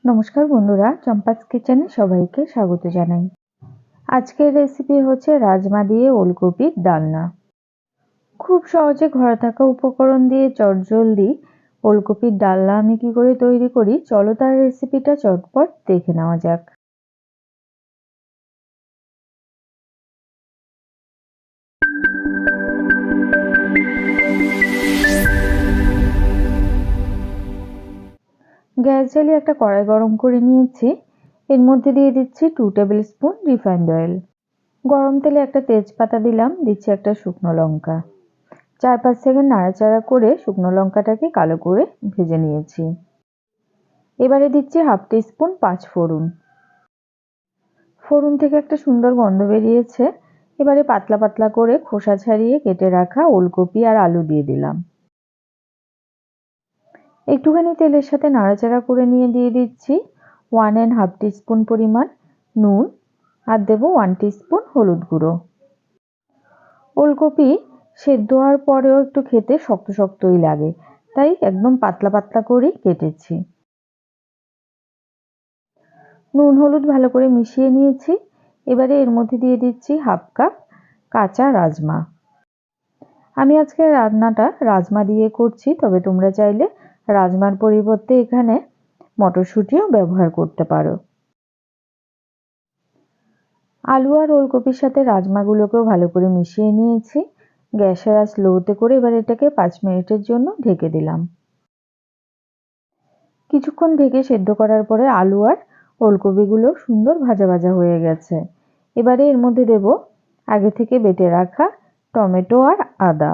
নমস্কার বন্ধুরা, চম্পাস কিচেনে সবাইকে স্বাগত জানাই। আজকের রেসিপি হচ্ছে রাজমা দিয়ে ওলকপির ডালনা। খুব সহজে ঘরে থাকা উপকরণ দিয়ে চটজলদি ওলকপির ডালনা আমি কি করে তৈরি করি, চলো তার রেসিপিটা চটপট দেখে নেওয়া যাক। গ্যাস জ্বালিয়ে একটা কড়াই গরম করে নিয়েছি। এর মধ্যে দিয়ে দিচ্ছি 2 টেবিল স্পুন রিফাইন্ড অয়েল। গরম তেলে একটা তেজপাতা দিলাম, দিচ্ছি একটা শুকনো লঙ্কা। 4-5 সেকেন্ড নাড়াচাড়া করে শুকনো লঙ্কাটাকে কালো করে ভেজে নিয়েছি। এবারে দিচ্ছি হাফ টিস্পুন পাঁচফোড়ন। ফোড়ন থেকে একটা সুন্দর গন্ধ বেরিয়েছে। এবারে পাতলা পাতলা করে খোসা ছাড়িয়ে কেটে রাখা ওলকপি আর আলু দিয়ে দিলাম। একটুখানি তেলের সাথে নাড়াচাড়া করে নিয়ে দিয়ে দিচ্ছি 1.5 টিস্পুন পরিমাণ নুন আর দেবো 1 টিস্পুন হলুদ গুঁড়ো। ওলকপি সেদ্ধ হওয়ার পরেও একটু খেতে শক্ত শক্তই লাগে, তাই একদম পাতলা পাতলা করেই কেটেছি। নুন হলুদ ভালো করে মিশিয়ে নিয়েছি। এবারে এর মধ্যে দিয়ে দিচ্ছি হাফ কাপ কাঁচা রাজমা। আমি আজকে রান্নাটা রাজমা দিয়ে করছি, তবে তোমরা চাইলে রাজমার পরিবর্তে এখানে মটরশুঁটিও ব্যবহার করতে পারো। আলু আর ওলকপির সাথে রাজমাগুলোকেও ভালো করে মিশিয়ে নিয়েছি। গ্যাসের আঁচ লোতে করে এবার এটাকে 5 মিনিটের জন্য ঢেকে দিলাম। কিছুক্ষণ ঢেকে সেদ্ধ করার পরে আলু আর ওলকপিগুলো সুন্দর ভাজা ভাজা হয়ে গেছে। এবারে এর মধ্যে দেব আগে থেকে বেটে রাখা টমেটো আর আদা।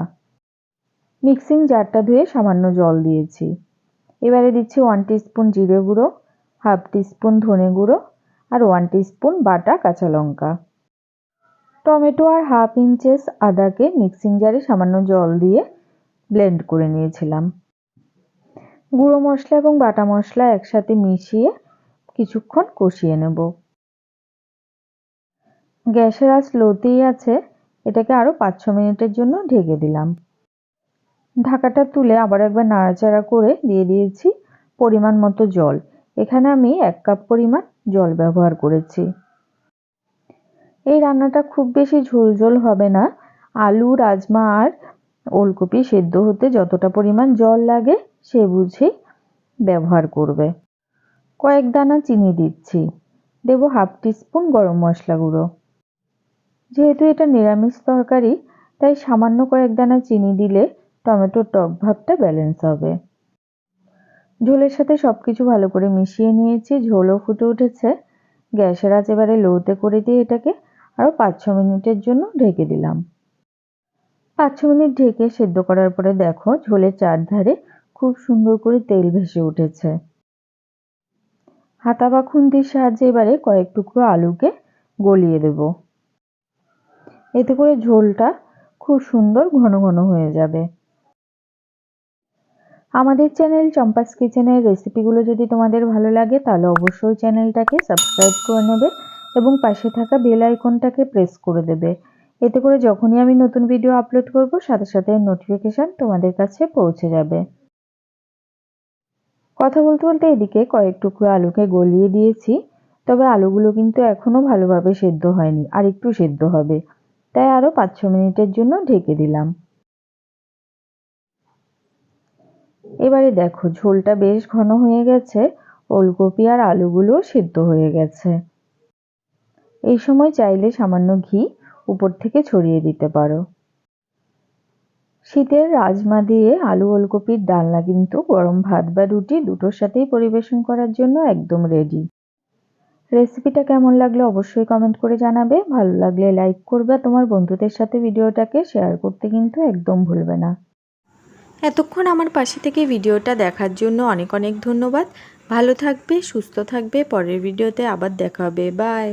মিক্সিং জারটা ধুয়ে সামান্য জল দিয়েছি। এবারে দিচ্ছি 1 টিস্পুন জিরে গুঁড়ো, হাফ টিস্পুন ধনে গুঁড়ো আর 1 টিস্পুন বাটা কাঁচা লঙ্কা। টমেটো আর হাফ ইঞ্চেস আদাকে মিক্সিং জারে সামান্য জল দিয়ে ব্লেন্ড করে নিয়েছিলাম। গুঁড়ো মশলা এবং বাটা মশলা একসাথে মিশিয়ে কিছুক্ষণ কষিয়ে নেব। গ্যাসের আঁচ লোতেই আছে। এটাকে আরো 5-6 মিনিটের জন্য ঢেকে দিলাম। ঢাকাটা তুলে আবার একবার নাড়াচাড়া করে দিয়ে দিয়েছি পরিমাণ মতো জল। এখানে আমি 1 কাপ পরিমাণ জল ব্যবহার করেছি। এই রান্নাটা খুব বেশি ঝোল হবে না। আলু, রাজমা আর ওলকপি সেদ্ধ হতে যতটা পরিমাণ জল লাগে সে বুঝে ব্যবহার করবে। কয়েক দানা চিনি দিচ্ছি। দেব হাফ টিস্পুন গরম মশলা গুঁড়ো। যেহেতু এটা নিরামিষ তরকারি, তাই সামান্য কয়েক দানা চিনি দিলে টমেটোর টক ভাবটা ব্যালেন্স হবে। ঝোলের সাথে সবকিছু ভালো করে মিশিয়ে নিয়েছি। ঝোলও ফুটে উঠেছে। গ্যাসের আঁচ এবারে লোতে করে দিয়ে এটাকে আরো 5-6 মিনিটের জন্য ঢেকে দিলাম। 5-6 মিনিট ঢেকে সেদ্ধ করার পরে দেখো ঝোলের চারধারে খুব সুন্দর করে তেল ভেসে উঠেছে। হাতা বা খুন্তির সাহায্যে এবারে কয়েক টুকরো আলুকে গলিয়ে দেব। এতে করে ঝোলটা খুব সুন্দর ঘন ঘন হয়ে যাবে। আমাদের চ্যানেল চম্পাস কিচেনের রেসিপিগুলো যদি তোমাদের ভালো লাগে তাহলে অবশ্যই চ্যানেলটাকে সাবস্ক্রাইব করে নেবে এবং পাশে থাকা বেল আইকনটাকে প্রেস করে দেবে। এতে করে যখনই আমি নতুন ভিডিও আপলোড করব সাথে সাথে নোটিফিকেশন তোমাদের কাছে পৌঁছে যাবে। কথা বলতে বলতে এদিকে কয়েক টুকরো আলুকে গলিয়ে দিয়েছি, তবে আলুগুলো কিন্তু এখনো ভালোভাবে সেদ্ধ হয়নি, আর একটু সেদ্ধ হবে, তাই আরো 5-6 মিনিটের জন্য ঢেকে দিলাম। এবারে দেখো ঝোলটা বেশ ঘন হয়ে গেছে। ওলকপি আর আলুগুলো সেদ্ধ হয়ে গেছে। এই সময় চাইলে সামান্য ঘি উপর থেকে ছড়িয়ে দিতে পারো। শীতের রাজমা দিয়ে আলু ওলকপির ডালনা কিন্তু গরম ভাত বা রুটি দুটোর সাথেই পরিবেশন করার জন্য একদম রেডি। রেসিপিটা কেমন লাগলো অবশ্যই কমেন্ট করে জানাবে। ভালো লাগলে লাইক করবে, তোমার বন্ধুদের সাথে ভিডিওটাকে শেয়ার করতে কিন্তু একদম ভুলবে না। এতক্ষণ আমার পাশে থেকে ভিডিওটা দেখার জন্য অনেক অনেক ধন্যবাদ। ভালো থাকবে, সুস্থ থাকবে। পরের ভিডিওতে আবার দেখা হবে। বাই।